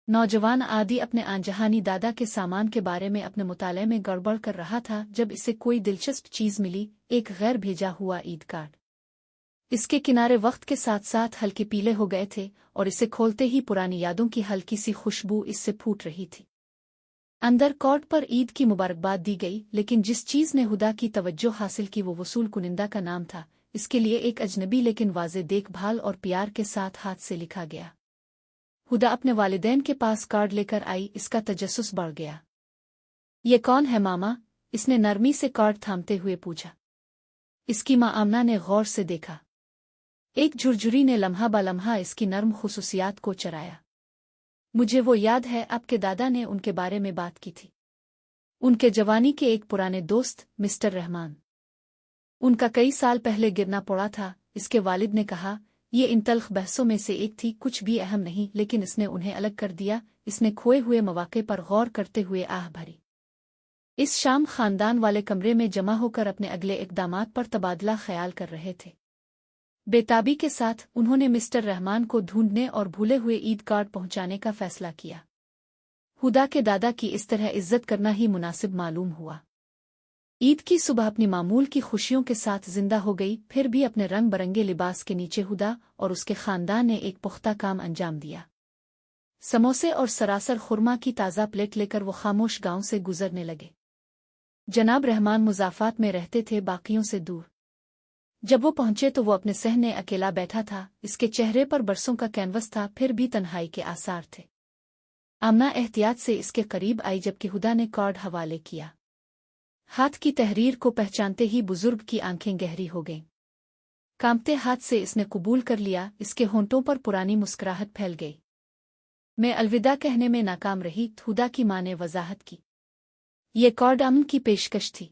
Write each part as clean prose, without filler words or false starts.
नौजवान आदि अपने आनजहानी दादा के सामान के बारे में अपने मुताले में गड़बड़ कर रहा था जब इसे कोई दिलचस्प चीज मिली, एक गैर भेजा हुआ ईद कार्ड। इसके किनारे वक्त के साथ साथ हल्के पीले हो गए थे और इसे खोलते ही पुरानी यादों की हल्की सी खुशबू इससे फूट रही थी। अंदर कार्ड पर ईद की मुबारकबाद दी गई, लेकिन जिस चीज ने हुदा की तवज्जो हासिल की वो वसूल कुनिंदा का नाम था। इसके लिए एक अजनबी लेकिन वाज़े देखभाल और प्यार के साथ हाथ से लिखा गया। हुदा अपने वालिदैन के पास कार्ड लेकर आई, इसका तजस्सुस बढ़ गया। ये कौन है मामा? इसने नरमी से कार्ड थामते हुए पूछा। इसकी माँ आमना ने गौर से देखा। एक झुरझुरी ने लम्हा बलम्हा इसकी नर्म खुसूसियात को चराया। मुझे वो याद है, आपके दादा ने उनके बारे में बात की थी। उनके जवानी के एक पुराने दोस्त मिस्टर रहमान। उनका कई साल पहले गिरना पड़ा था। इसके वालिद ने कहा। ये इन तल्ख बहसों में से एक थी, कुछ भी अहम नहीं, लेकिन इसने उन्हें अलग कर दिया। इसने खोए हुए मौके पर गौर करते हुए आह भरी। इस शाम खानदान वाले कमरे में जमा होकर अपने अगले इक़दामात पर तबादला ख्याल कर रहे थे। बेताबी के साथ उन्होंने मिस्टर रहमान को ढूंढने और भूले हुए ईद कार्ड पहुंचाने का फैसला किया। हुदा के दादा की इस तरह इज्जत करना ही मुनासिब मालूम हुआ। ईद की सुबह अपनी मामूल की खुशियों के साथ जिंदा हो गई, फिर भी अपने रंग बरंगे लिबास के नीचे हुदा और उसके खानदान ने एक पुख्ता काम अंजाम दिया। समोसे और सरासर खुरमा की ताज़ा प्लेट लेकर वो खामोश गांव से गुजरने लगे। जनाब रहमान मुजाफात में रहते थे, बाकियों से दूर। जब वो पहुंचे तो वो अपने सहने अकेला बैठा था। इसके चेहरे पर बरसों का कैनवस था, फिर भी तन्हाई के आसार थे। आमना एहतियात से इसके करीब आई, जबकि हुदा ने कार्ड हवाले किया। हाथ की तहरीर को पहचानते ही बुजुर्ग की आंखें गहरी हो गईं। कांपते हाथ से इसने कबूल कर लिया। इसके होंठों पर पुरानी मुस्कुराहट फैल गई। मैं अलविदा कहने में नाकाम रही, हुदा की मां ने वजाहत की। ये कार्ड अमन की पेशकश थी।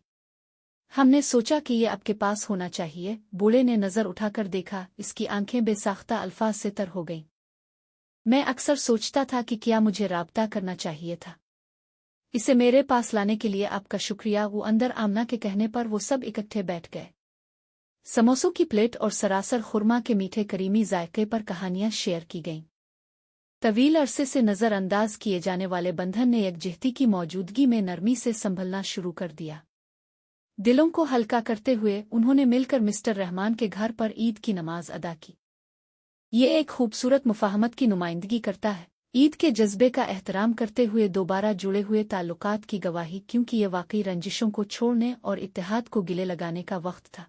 हमने सोचा कि ये आपके पास होना चाहिए। बूढ़े ने नजर उठाकर देखा। इसकी आंखें बेसाख्ता अल्फाज से तर हो गईं। मैं अक्सर सोचता था कि क्या मुझे राब्ता करना चाहिए था। इसे मेरे पास लाने के लिए आपका शुक्रिया। वो अंदर आमना के कहने पर वो सब इकट्ठे बैठ गए। समोसों की प्लेट और सरासर खुरमा के मीठे करीमी जायके पर कहानियां शेयर की गईं। तवील अरसे से नज़रअंदाज किए जाने वाले बंधन ने यकजहती की मौजूदगी में नरमी से संभलना शुरू कर दिया। दिलों को हल्का करते हुए उन्होंने मिलकर मिस्टर रहमान के घर पर ईद की नमाज अदा की। ये एक खूबसूरत मुफाहमत की नुमाइंदगी करता है, ईद के जज्बे का एहतराम करते हुए दोबारा जुड़े हुए ताल्लुकात की गवाही, क्योंकि ये वाकई रंजिशों को छोड़ने और इत्तेहाद को गिले लगाने का वक्त था।